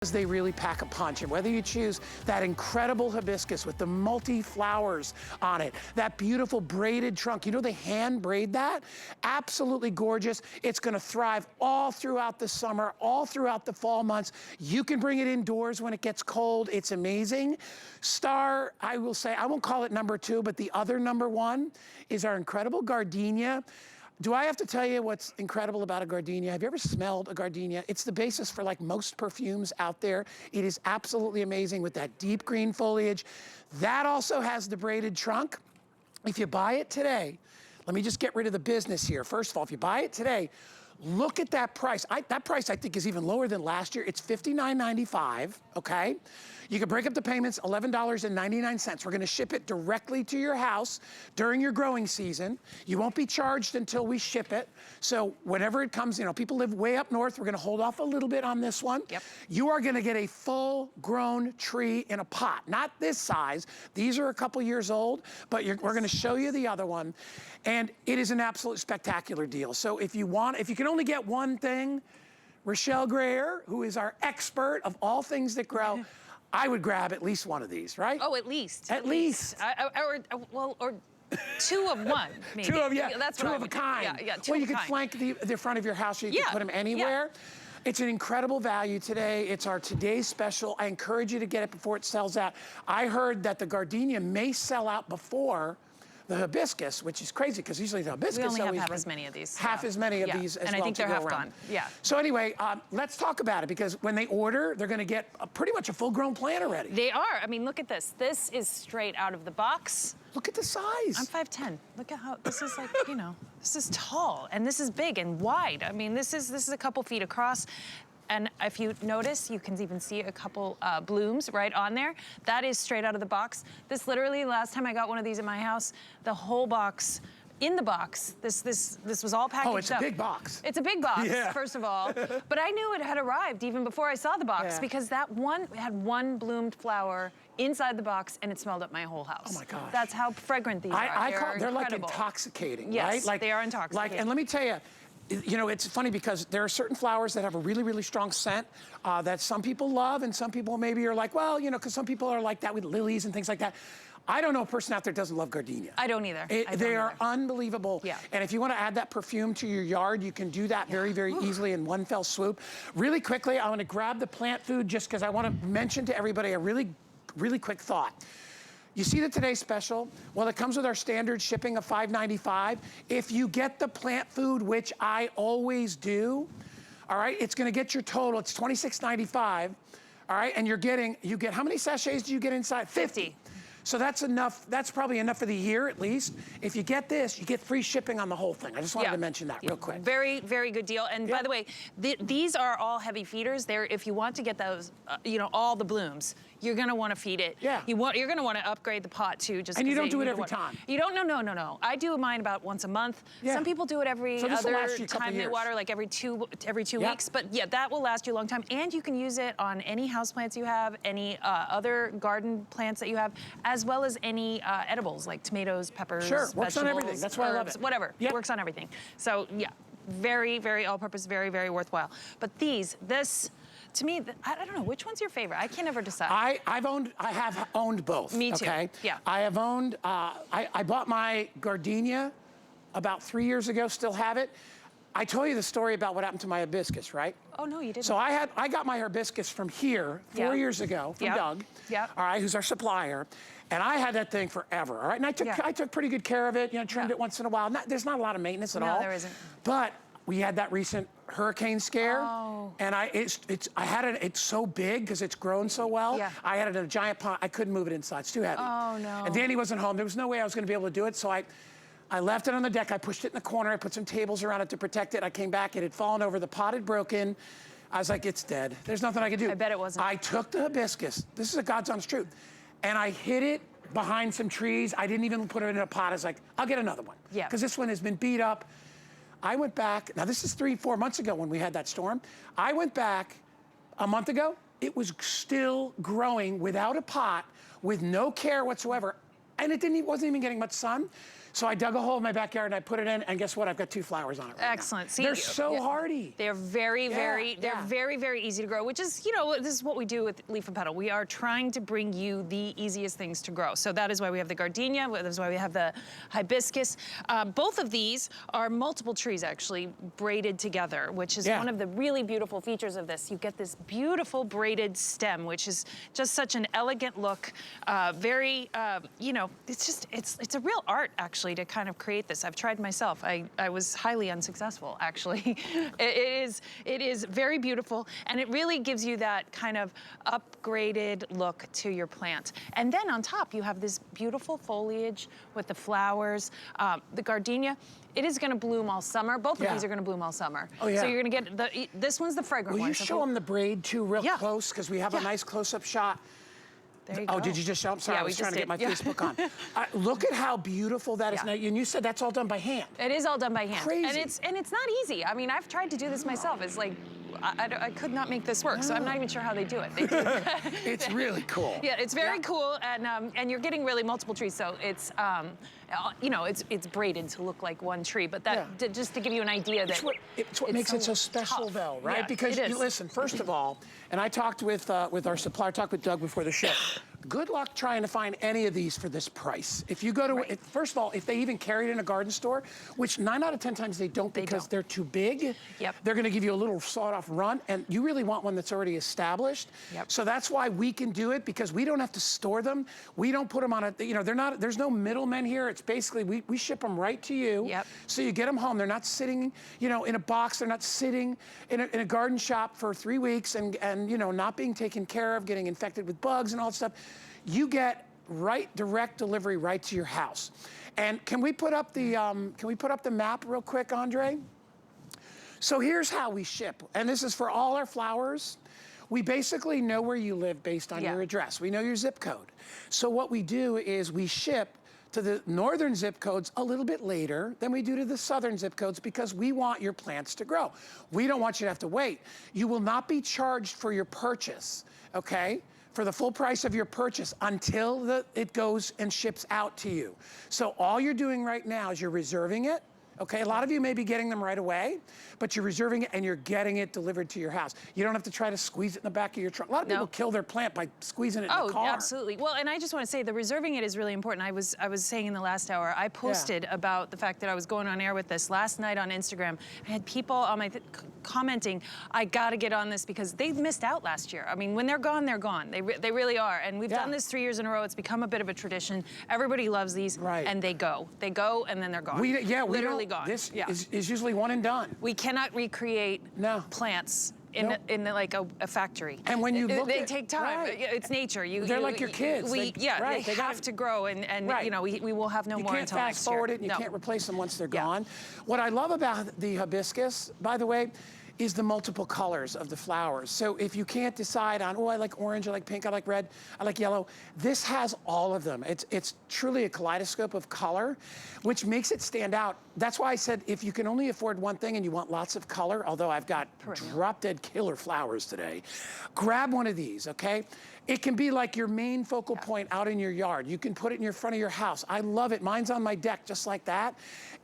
They really pack a punch, and whether you choose that incredible hibiscus with the multi-flowers on it, that beautiful braided trunk, you know they hand braid that? Absolutely gorgeous. It's gonna thrive all throughout the summer, all throughout the fall months. You can bring it indoors when it gets cold. It's amazing. Star, I will say, I won't call it number 2, but the other number 1 is our incredible gardenia. Do I have to tell you what's incredible about a gardenia? Have you ever smelled a gardenia? It's the basis for like most perfumes out there. It is absolutely amazing with that deep green foliage. That also has the braided trunk. If you buy it today, let me just get rid of the business here. First of all, if you buy it today, look at that price. That price I think is even lower than last year. It's $59.95, okay? You can break up the payments, $11.99. We're gonna ship it directly to your house during your growing season. You won't be charged until we ship it. So whenever it comes, you know, people live way up north. We're gonna hold off a little bit on this one. Yep. You are gonna get a full-grown tree in a pot. Not this size. These are a couple years old, but we're gonna show you the other one. And it is an absolute spectacular deal. So if you can only get one thing, Rochelle Grayer, who is our expert of all things that grow, I would grab at least one of these, right? Oh, at least. At least. Or 2 of one, maybe. 2 of, yeah, that's 2 of a kind. Yeah, 2 well, of you could kind. flank the front of your house, or you could put them anywhere. Yeah. It's an incredible value today. It's our today's special. I encourage you to get it before it sells out. I heard that the gardenia may sell out before the hibiscus, which is crazy because usually the hibiscus we only have always half as many of these. Half as many of these as and well I think to they're go half around. gone. Yeah. So anyway, let's talk about it because when they order, they're going to get pretty much a full-grown plant already. They are. I mean, look at this. This is straight out of the box. Look at the size. I'm 5'10". Look at how this is like. You know, this is tall and this is big and wide. I mean, this is a couple feet across. And if you notice, you can even see a couple blooms right on there. That is straight out of the box. This literally, last time I got one of these in my house, the whole box, in the box, this was all packaged up. Oh, it's a big box. It's a big box, first of all. But I knew it had arrived even before I saw the box because that one had one bloomed flower inside the box and it smelled up my whole house. Oh my gosh. That's how fragrant these are. They're like intoxicating, yes, right? Like, they are intoxicating. And let me tell you, you know, it's funny because there are certain flowers that have a really, really strong scent that some people love and some people maybe are like, well, you know, because some people are like that with lilies and things like that. I don't know a person out there doesn't love gardenia. I don't either. They are unbelievable. Yeah. And if you want to add that perfume to your yard, you can do that very, very easily in one fell swoop. Really quickly, I want to grab the plant food just because I want to mention to everybody a really, really quick thought. You see the Today Special? Well, it comes with our standard shipping of $5.95. If you get the plant food, which I always do, all right, it's gonna get your total, it's $26.95, all right, and you get, how many sachets do you get inside? 50. So that's enough, that's probably enough for the year at least. If you get this, you get free shipping on the whole thing. I just wanted to mention that real quick. Very, very good deal. And by the way, these are all heavy feeders. If you want to get those, you know, all the blooms, you're gonna want to feed it. Yeah. You're gonna want to upgrade the pot too. Just and you don't do it every time. You don't. No. I do mine about once a month. Yeah. Some people do it every other time they years. water, like every two weeks. But yeah, that will last you a long time. And you can use it on any houseplants you have, any other garden plants that you have, as well as any edibles like tomatoes, peppers, works on everything. That's why I love it. Whatever. It works on everything. So yeah, very, very all-purpose, very, very worthwhile. But this. To me, I don't know, which one's your favorite? I can't ever decide. I have owned both. Me too, okay? yeah. I have owned, I bought my gardenia about 3 years ago, still have it. I told you the story about what happened to my hibiscus, right? Oh, no, you didn't. So I got my hibiscus from here 4 years ago, from Doug, all right, who's our supplier. And I had that thing forever, all right? And I took pretty good care of it, you know, trimmed it once in a while. There's not a lot of maintenance at all. No, there isn't. But we had that recent hurricane scare, and it's so big because it's grown so well. Yeah. I had it in a giant pot. I couldn't move it inside. It's too heavy. Oh no. And Danny wasn't home. There was no way I was going to be able to do it. So I left it on the deck. I pushed it in the corner. I put some tables around it to protect it. I came back. It had fallen over. The pot had broken. I was like, it's dead. There's nothing I can do. I bet it wasn't. I took the hibiscus. This is a God's honest truth, and I hid it behind some trees. I didn't even put it in a pot. I was like, I'll get another one. Yeah. Because this one has been beat up. I went back, now this is 3-4 months ago when we had that storm. I went back a month ago, it was still growing without a pot, with no care whatsoever, and it wasn't even getting much sun. So I dug a hole in my backyard and I put it in, and guess what? I've got 2 flowers on it right Excellent. now. See, they're so hardy. They're very, very easy to grow, which is, you know, this is what we do with Leaf and Petal. We are trying to bring you the easiest things to grow. So that is why we have the gardenia, that is why we have the hibiscus. Both of these are multiple trees actually braided together, which is one of the really beautiful features of this. You get this beautiful braided stem, which is just such an elegant look. You know, it's a real art actually to kind of create this. I've tried myself. I was highly unsuccessful actually. It is very beautiful, and it really gives you that kind of upgraded look to your plant. And then on top you have this beautiful foliage with the flowers. The gardenia, it is going to bloom all summer. Both of these are going to bloom all summer. Oh, yeah. So you're going to get this one's the fragrant one. Will you show them the braid too real close, because we have a nice close-up shot. There you go. go. Did you just show? I'm sorry, I was trying to get my Facebook on. Look at how beautiful that is. Now, and you said that's all done by hand. It is all done by hand. Crazy. And it's not easy. I mean, I've tried to do this myself. It's like, I could not make this work, so I'm not even sure how they do it. They do. It's really cool. Yeah, it's very cool, and you're getting really multiple trees, so it's, you know, it's braided to look like one tree, but that just to give you an idea that it's what makes it so special, tough. though, right? Yeah, because you listen, first of all, and I talked with our supplier, talked with Doug before the show. Good luck trying to find any of these for this price. If you go to, first of all, if they even carry it in a garden store, which 9 out of 10 times they don't because they're too big, they're gonna give you a little sawed-off run, and you really want one that's already established. So that's why we can do it, because we don't have to store them. We don't put them on a, you know, there's no middlemen here. It's basically, we ship them right to you. So you get them home. They're not sitting, you know, in a box. They're not sitting in a garden shop for 3 weeks and, you know, not being taken care of, getting infected with bugs and all that stuff. You get direct delivery right to your house. And can we put up the map real quick, Andre? So here's how we ship, and this is for all our flowers. We basically know where you live based on your address. We know your zip code. So what we do is we ship to the northern zip codes a little bit later than we do to the southern zip codes, because we want your plants to grow. We don't want you to have to wait. You will not be charged for your purchase, okay? For the full price of your purchase until it goes and ships out to you. So all you're doing right now is you're reserving it. Okay, a lot of you may be getting them right away, but you're reserving it and you're getting it delivered to your house. You don't have to try to squeeze it in the back of your trunk. A lot of people kill their plant by squeezing it in the car. Oh, absolutely. Well, and I just want to say the reserving it is really important. I was saying in the last hour, I posted about the fact that I was going on air with this last night on Instagram. I had people on my commenting, I got to get on this because they missed out last year. I mean, when they're gone, they're gone. They really are. And we've done this 3 years in a row. It's become a bit of a tradition. Everybody loves these, and they go. They go, and then they're gone. We literally gone. This is usually one and done. We cannot recreate plants in like a factory. And when you look they take time. It's nature. They're like your kids. They have to grow, and you know, we will have no more until next year. You can't fast forward it, and you can't replace them once they're gone. What I love about the hibiscus, by the way, is the multiple colors of the flowers. So if you can't decide on, oh, I like orange, I like pink, I like red, I like yellow, this has all of them. It's truly a kaleidoscope of color, which makes it stand out. That's why I said if you can only afford one thing and you want lots of color, although I've got drop-dead killer flowers today, grab one of these, okay? It can be like your main focal point out in your yard. You can put it in your front of your house. I love it. Mine's on my deck just like that.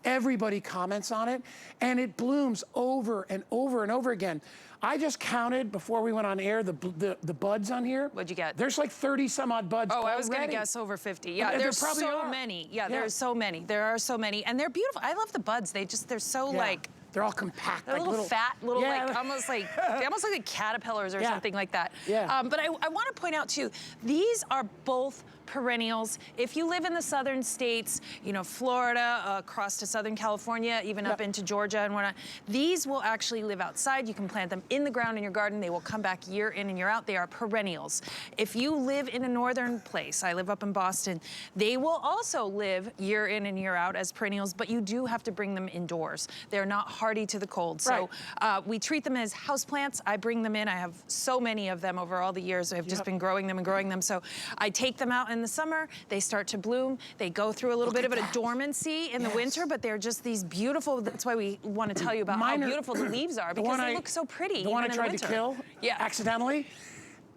Everybody comments on it, and it blooms over and over and over again. I just counted before we went on air the buds on here. What'd you get? There's like 30 some odd buds already. I was gonna guess over 50. Yeah, there's so many. Yeah, there's so many. There are so many, and they're beautiful. I love the buds. They're so like. They're all compact. They're like little fat, little like almost like they almost look like caterpillars or something like that. But I want to point out too, these are both perennials. If you live in the southern states, you know, Florida, across to Southern California, even up into Georgia and whatnot, these will actually live outside. You can plant them in the ground in your garden. They will come back year in and year out. They are perennials. If you live in a northern place, I live up in Boston, they will also live year in and year out as perennials, but you do have to bring them indoors. They're not hardy to the cold. So we treat them as houseplants. I bring them in. I have so many of them over all the years. I've just been growing them and growing them. So I take them out in the summer, they start to bloom. They go through a little bit of a dormancy in the winter, but they're just these beautiful, that's why we want to tell you about how beautiful the leaves are, because they look so pretty. The one I tried to kill accidentally,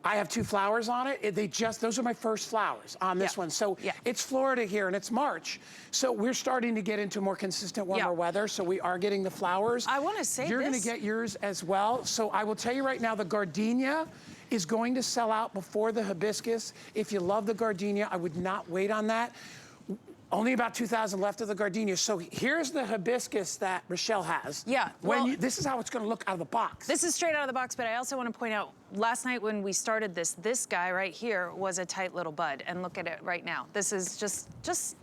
I have 2 flowers on it. Those are my first flowers on this one. So it's Florida here and it's March. So we're starting to get into more consistent warmer weather. So we are getting the flowers. I want to say you're going to get yours as well. So I will tell you right now, the gardenia is going to sell out before the hibiscus. If you love the gardenia, I would not wait on that. Only about 2,000 left of the gardenia. So here's the hibiscus that Rochelle has. Yeah. This is how it's going to look out of the box. This is straight out of the box, but I also want to point out, last night when we started this guy right here was a tight little bud, and look at it right now. This is just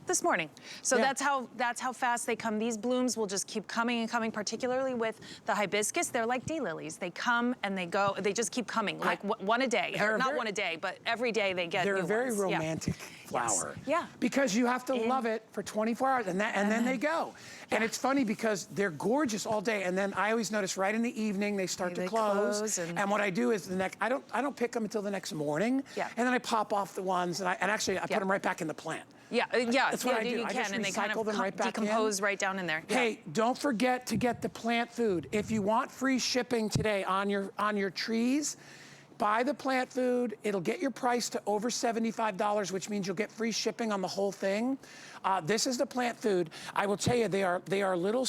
this morning. So that's how fast they come. These blooms will just keep coming and coming, particularly with the hibiscus. They're like daylilies. They come and they go. They just keep coming, like one a day. Not one a day, but every day they get new ones. They're a very romantic flower. Yeah. Because you have to love it for 24 hours, and then they go. And it's funny because they're gorgeous all day, and then I always notice right in the evening they start to close. And what I do is I don't pick them until the next morning. Yeah. And then I pop off the ones, and actually I put them right back in the plant. That's what I do. You I can, just and they kind recycle them of right back decompose in. right down in there. Hey, don't forget to get the plant food. If you want free shipping today on your trees, buy the plant food. It'll get your price to over $75, which means you'll get free shipping on the whole thing. This is the plant food. I will tell you, they are little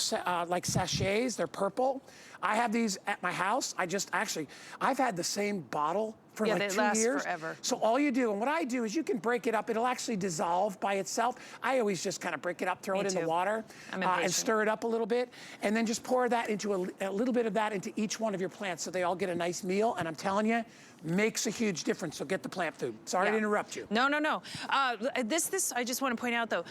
like sachets. They're purple. I have these at my house. I've had the same bottle for like 2 years. They last forever. So all you do, and what I do is you can break it up. It'll actually dissolve by itself. I always just kind of break it up, throw it in the water, and stir it up a little bit, and then just pour that into a little bit of that into each one of your plants so they all get a nice meal. And I'm telling you, makes a huge difference. So get the plant food. Sorry to interrupt you. No. This I just want to point out though,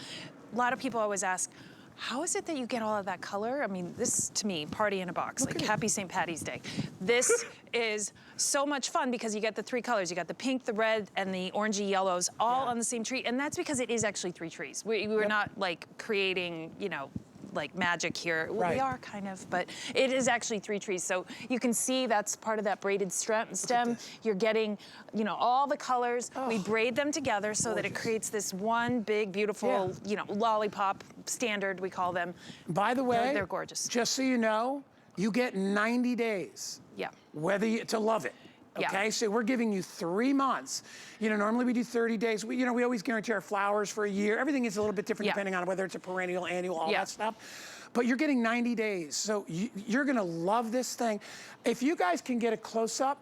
a lot of people always ask, how is it that you get all of that color? I mean, this, to me, party in a box, like happy St. Patty's Day. This is so much fun because you get the 3 colors. You got the pink, the red, and the orangey yellows all on the same tree. And that's because it is actually 3 trees. We're not like creating, like magic here. Well, we are kind of, but it is actually 3 trees. So you can see that's part of that braided stem. You're getting, all the colors. We braid them together so that it creates this one big, beautiful, lollipop standard, we call them. By the way, they're gorgeous. Just so you know, you get 90 days. To love it. Okay, so we're giving you 3 months. Normally we do 30 days. We always guarantee our flowers for a year. Everything is a little bit different depending on whether it's a perennial, annual, all that stuff. But you're getting 90 days. So you're gonna love this thing. If you guys can get a close-up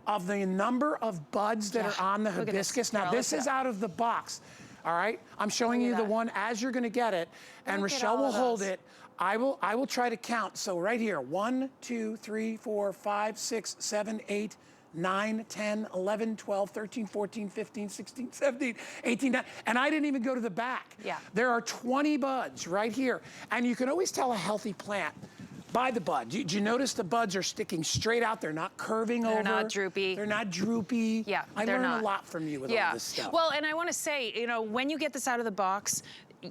of the number of buds that are on the hibiscus. Now this is out of the box, all right? I'm showing you the one as you're gonna get it, and Rochelle will hold it. I will try to count. So right here, 1, 2, 3, 4, 5, 6, 7, 8, 9, 10, 11, 12, 13, 14, 15, 16, 17, 18, 19, and I didn't even go to the back. There are 20 buds right here. And you can always tell a healthy plant by the bud. Do you notice the buds are sticking straight out? They're not curving over. They're not droopy. They're not droopy. I learned a lot from you with all this stuff. Well, and I want to say, when you get this out of the box,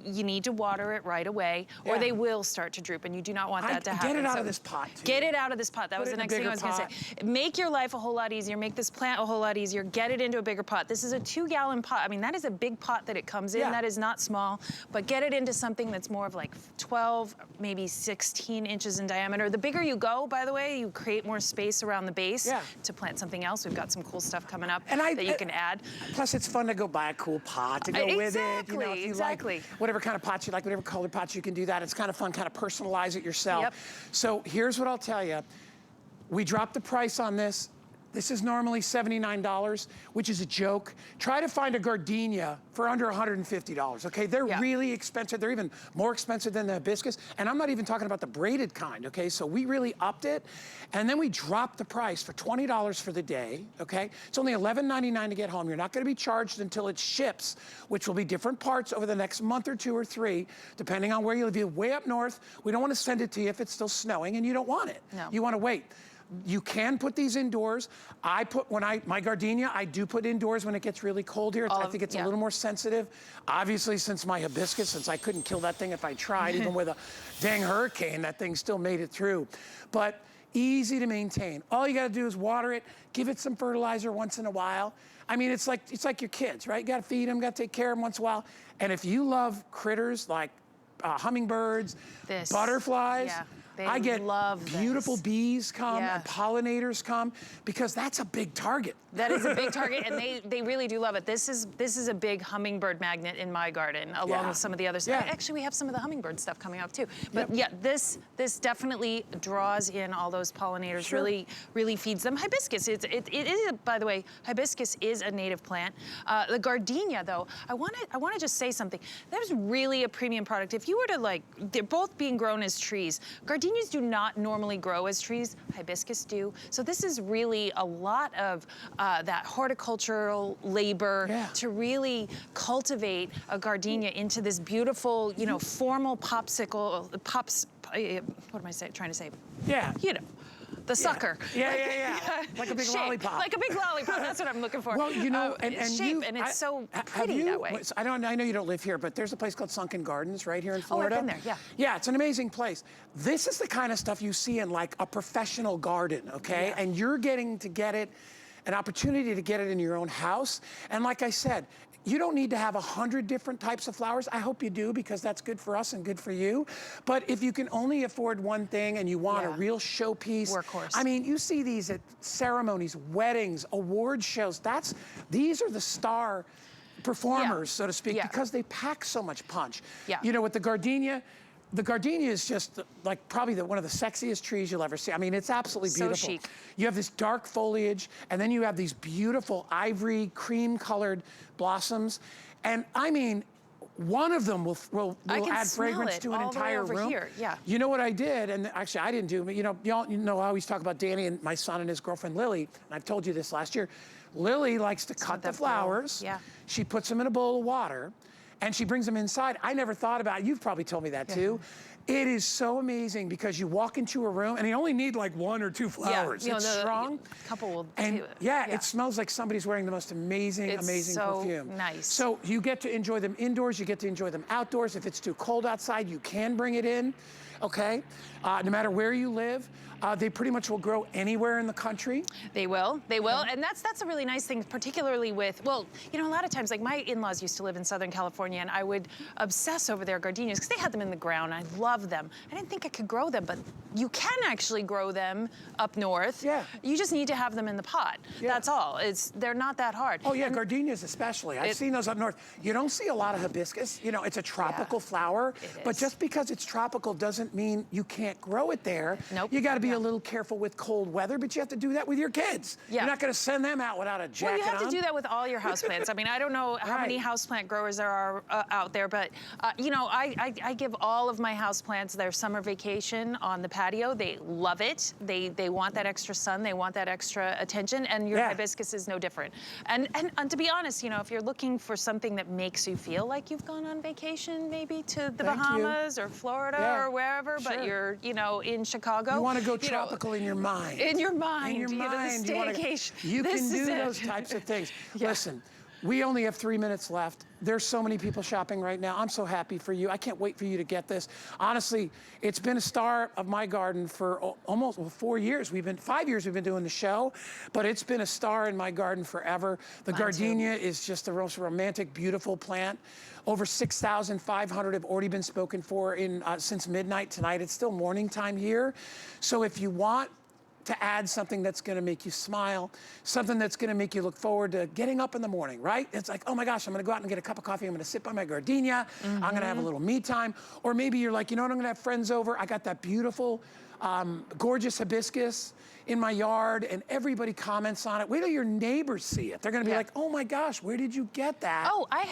you need to water it right away, or they will start to droop, and you do not want that to happen. Get it out of this pot, too. Get it out of this pot. That was the next thing I was going to say. Make your life a whole lot easier. Make this plant a whole lot easier. Get it into a bigger pot. This is a 2-gallon pot. I mean, that is a big pot that it comes in. That is not small, but get it into something that's more of like 12, maybe 16 inches in diameter. The bigger you go, by the way, you create more space around the base to plant something else. We've got some cool stuff coming up that you can add. Plus, it's fun to go buy a cool pot to go with it. Exactly. Like whatever kind of pot you like, whatever color pots you can do that. It's kind of fun, kind of personalize it yourself. So here's what I'll tell you. We dropped the price on this. This is normally $79, which is a joke. Try to find a gardenia for under $150, okay? They're really expensive. They're even more expensive than the hibiscus. And I'm not even talking about the braided kind, okay? So we really upped it. And then we dropped the price for $20 for the day, okay? It's only $11.99 to get home. You're not gonna be charged until it ships, which will be different parts over the next month or 2 or 3, depending on where you live. If you're way up north, we don't wanna send it to you if it's still snowing and you don't want it. You wanna wait. You can put these indoors. My gardenia, I do put indoors when it gets really cold here. I think it's a little more sensitive. Obviously, since my hibiscus, since I couldn't kill that thing if I tried, even with a dang hurricane, that thing still made it through. But easy to maintain. All you gotta do is water it, give it some fertilizer once in a while. I mean, it's like your kids, right? You gotta feed them, gotta take care of them once in a while. And if you love critters like hummingbirds, butterflies, I get love beautiful this. bees come Yeah. and pollinators come because that's a big target. That is a big target, and they really do love it. This is a big hummingbird magnet in my garden, along with some of the others. Yeah. Actually, we have some of the hummingbird stuff coming up too. But yeah, this definitely draws in all those pollinators. Sure. Really feeds them. Hibiscus, it is, by the way, hibiscus is a native plant. The gardenia, though, I want to just say something. There's really a premium product. If you were to they're both being grown as trees. Gardenias do not normally grow as trees. Hibiscus do. So this is really a lot of that horticultural labor to really cultivate a gardenia into this beautiful, formal popsicle, what am I trying to say? Yeah. The sucker. Yeah. Like a big Shape. lollipop. Like a big lollipop, that's what I'm looking for. Well, and shape, and it's so pretty that way. I know you don't live here, but there's a place called Sunken Gardens right here in Florida. Oh, I've been there, yeah. Yeah, it's an amazing place. This is the kind of stuff you see in like a professional garden, okay? Yeah. And you're getting to get it, an opportunity to get it in your own house. And like I said, you don't need to have 100 different types of flowers. I hope you do, because that's good for us and good for you. But if you can only afford one thing and you want a real showpiece. Workhorse. I mean, you see these at ceremonies, weddings, award shows. These are the star performers, so to speak, because they pack so much punch. Yeah. With the gardenia is just like probably one of the sexiest trees you'll ever see. I mean, it's absolutely beautiful. So chic. You have this dark foliage, and then you have these beautiful ivory, cream-colored blossoms. And I mean, one of them will add fragrance to an entire room. Here. Yeah. You know what I did, and actually I didn't do, but I always talk about Danny and my son and his girlfriend Lily, and I've told you this last year. Lily likes to cut the flowers. Yeah. She puts them in a bowl of water, and she brings them inside. I never thought about it. You've probably told me that too. It is so amazing because you walk into a room and you only need like 1 or 2 flowers. It's strong. A couple will and do it. It smells like somebody's wearing the most amazing perfume. Nice. So you get to enjoy them indoors, you get to enjoy them outdoors. If it's too cold outside, you can bring it in, okay? No matter where you live. They pretty much will grow anywhere in the country. They will, and that's a really nice thing, particularly with, a lot of times, like my in-laws used to live in Southern California, and I would obsess over their gardenias because they had them in the ground. I love them. I didn't think I could grow them, but you can actually grow them up north. Yeah. You just need to have them in the pot. Yeah. That's all. They're not that hard. Oh yeah, gardenias especially. I've seen those up north. You don't see a lot of hibiscus. It's a tropical flower, but just because it's tropical doesn't mean you can't grow it there. Nope. You got to be a little careful with cold weather, but you have to do that with your kids. Yeah. You're not going to send them out without a jacket on. Well, you have to do that with all your houseplants. I mean, I don't know how many houseplant growers there are out there, but I give all of my houseplants their summer vacation on the patio. They love it. They want that extra sun. They want that extra attention, and your hibiscus is no different. And to be honest, if you're looking for something that makes you feel like you've gone on vacation, maybe to the Bahamas or Florida or wherever, but you're in Chicago. You want to go tropical in your mind. In your mind. In your mind. The staycation. You can do those types of things. Listen, we only have 3 minutes left. There's so many people shopping right now. I'm so happy for you. I can't wait for you to get this. Honestly, it's been a star of my garden for almost 4 years. 5 years we've been doing the show, but it's been a star in my garden forever. The gardenia is just the most romantic, beautiful plant. Over 6,500 have already been spoken for since midnight tonight. It's still morning time here. So if you want to add something that's going to make you smile, something that's going to make you look forward to getting up in the morning, right? It's like, oh my gosh, I'm going to go out and get a cup of coffee. I'm going to sit by my gardenia. I'm going to have a little me time. Or maybe you're like, what, I'm going to have friends over. I got that beautiful, gorgeous hibiscus in my yard, and everybody comments on it. Wait till your neighbors see it. They're going to be like, oh my gosh, where did you get that? Oh, I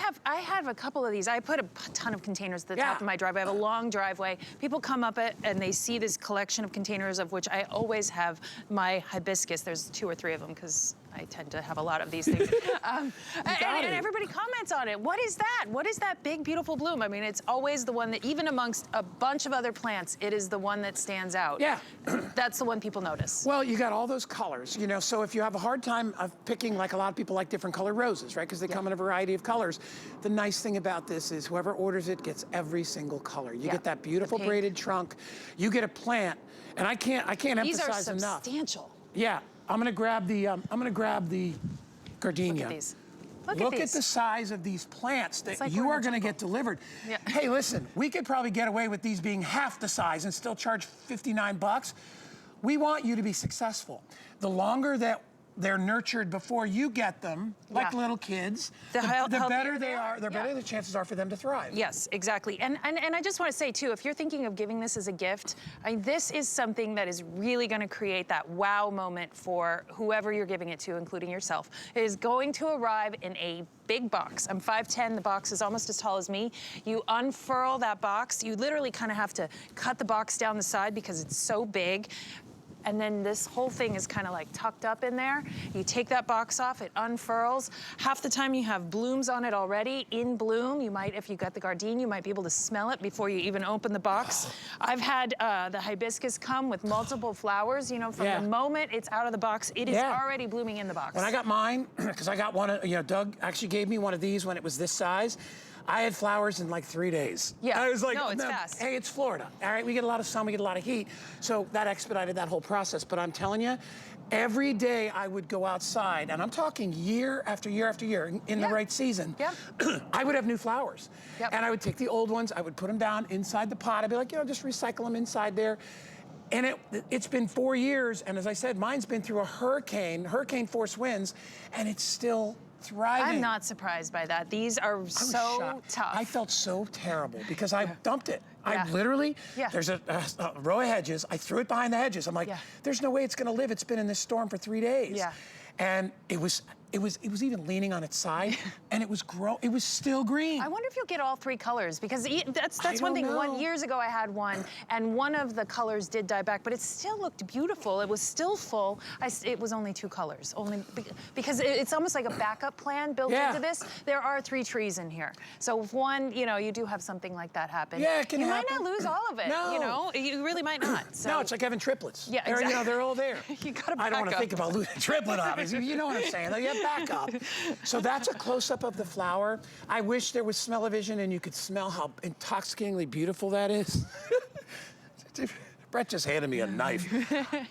have a couple of these. I put a ton of containers at the top of my driveway. I have a long driveway. People come up it and they see this collection of containers, of which I always have my hibiscus. There's 2 or 3 of them because I tend to have a lot of these things. And everybody comments on it. What is that? What is that big, beautiful bloom? I mean, it's always the one that, even amongst a bunch of other plants, it is the one that stands out. Yeah. That's the one people notice. Well, you got all those colors, so if you have a hard time of picking, like a lot of people like different color roses, right? Because they come in a variety of colors. The nice thing about this is whoever orders it gets every single color. You get that beautiful braided trunk. You get a plant, and I can't emphasize enough. These are substantial. Yeah. I'm gonna grab the gardenia. Look at these. Look at these. the size of these plants that like you we're are in a going to jungle. get delivered. Yeah. Hey, listen, we could probably get away with these being half the size and still charge 59 bucks. We want you to be successful. The longer that they're nurtured before you get them, like Yeah. little kids, The the healthier better they are. the better the chances are for them to thrive. Yes, exactly. And I just want to say, too, if you're thinking of giving this as a gift, I mean, this is something that is really going to create that wow moment for whoever you're giving it to, including yourself. It is going to arrive in a big box. I'm 5'10", the box is almost as tall as me. You unfurl that box. You literally kind of have to cut the box down the side because it's so big. And then this whole thing is kind of like tucked up in there. You take that box off, it unfurls. Half the time you have blooms on it already, in bloom. You might, if you got the gardenia, you might be able to smell it before you even open the box. I've had the hibiscus come with multiple flowers, you know, from the moment it's out of the box, it is already blooming in the box. When I got mine, because I got one, you know, Doug actually gave me one of these when it was this size. I had flowers in like 3 days. Yeah, I was like, no, it's fast. Hey, it's Florida. All right, we get a lot of sun, we get a lot of heat. So that expedited that whole process. But I'm telling you, every day I would go outside, and I'm talking year after year after year, in the right season, I would have new flowers. And I would take the old ones, I would put them down inside the pot. I'd be like, you know, just recycle them inside there. And it's been 4 years, and as I said, mine's been through a hurricane force winds, and it's still thriving. I'm not surprised by that. These are so tough. I felt so terrible because I dumped it. Yeah. I literally, there's a row of hedges. I threw it behind the hedges. I'm like, there's no way it's gonna live. It's been in this storm for 3 days. Yeah. And it was even leaning on its side, and it was still green. I wonder if you'll get all 3 colors, because that's one thing. Years ago I had one, and one of the colors did die back, but it still looked beautiful. It was still full. It was only 2 colors, because it's almost like a backup plan built into this. There are 3 trees in here, so if one, you know, you do have something like that happen. Yeah, it can happen. You might not lose all of it. No. You know, you really might not. So. No, it's like having triplets. Yeah, exactly. You know, they're all there. You gotta back I don't want to up. think about losing a triplet, obviously. You know what I'm saying? You have backup. So that's a close-up of the flower. I wish there was smell-o-vision and you could smell how intoxicatingly beautiful that is. Brett just handed me a knife.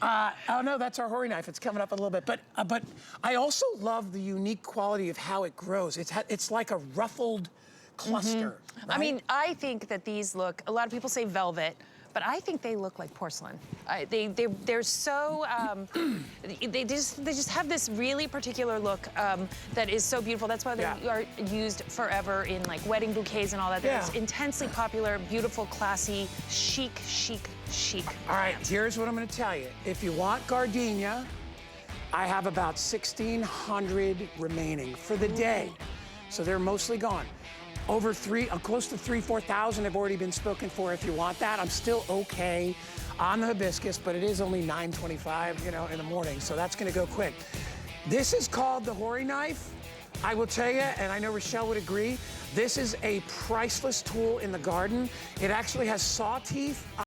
Oh no, that's our hori knife. It's coming up a little bit. But I also love the unique quality of how it grows. It's like a ruffled cluster. Right? I mean, I think that these look, a lot of people say velvet, but I think they look like porcelain. They're so, they just have this really particular look that is so beautiful. That's why they are used forever in like wedding bouquets and all that. They're intensely popular, beautiful, classy, chic, chic, chic. All right, here's what I'm gonna tell you. If you want gardenia, I have about 1,600 remaining for the day. So they're mostly gone. Over close to 4,000 have already been spoken for. If you want that, I'm still okay on the hibiscus, but it is only 9:25, you know, in the morning, so that's gonna go quick. This is called the hori knife. I will tell you, and I know Rochelle would agree, this is a priceless tool in the garden. It actually has saw teeth